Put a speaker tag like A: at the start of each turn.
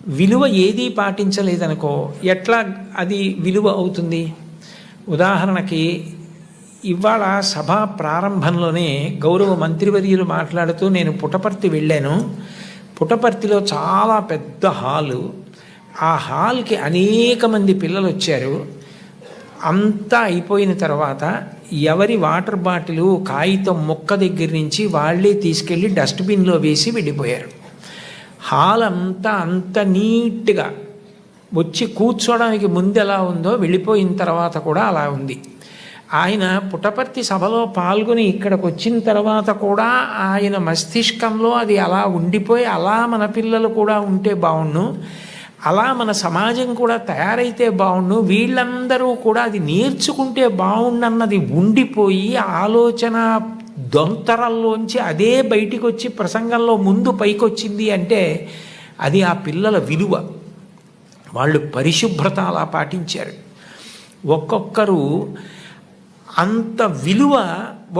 A: విలువ ఏదీ పాటించలేదనుకో ఎట్లా అది విలువ అవుతుంది? ఉదాహరణకి ఇవాళ సభా ప్రారంభంలోనే గౌరవ మంత్రివర్యులు మాట్లాడుతూ నేను పుట్టపర్తి వెళ్ళాను. పుట్టపర్తిలో చాలా పెద్ద హాలు. ఆ హాల్కి అనేక మంది పిల్లలు వచ్చారు. అంతా అయిపోయిన తర్వాత ఎవరి వాటర్ బాటిల్ కాగితం మొక్క దగ్గర నుంచి వాళ్ళే తీసుకెళ్ళి డస్ట్బిన్లో వేసి వెళ్ళిపోయారు. హాల్ అంతా అంత నీట్గా వచ్చి కూర్చోవడానికి ముందు ఎలా ఉందో వెళ్ళిపోయిన తర్వాత కూడా అలా ఉంది. ఆయన పుట్టపర్తి సభలో పాల్గొని ఇక్కడికి వచ్చిన తర్వాత కూడా ఆయన మస్తిష్కంలో అది అలా ఉండిపోయి అలా మన పిల్లలు కూడా ఉంటే బాగుండు, అలా మన సమాజం కూడా తయారైతే బాగుండు, వీళ్ళందరూ కూడా అది నేర్చుకుంటే బాగుండన్నది ఉండిపోయి ఆలోచన దొంతరల్లోంచి అదే బయటికి వచ్చి ప్రసంగంలో ముందు పైకొచ్చింది అంటే అది ఆ పిల్లల విలువ. వాళ్ళు పరిశుభ్రత అలా పాటించారు. ఒక్కొక్కరు అంత విలువ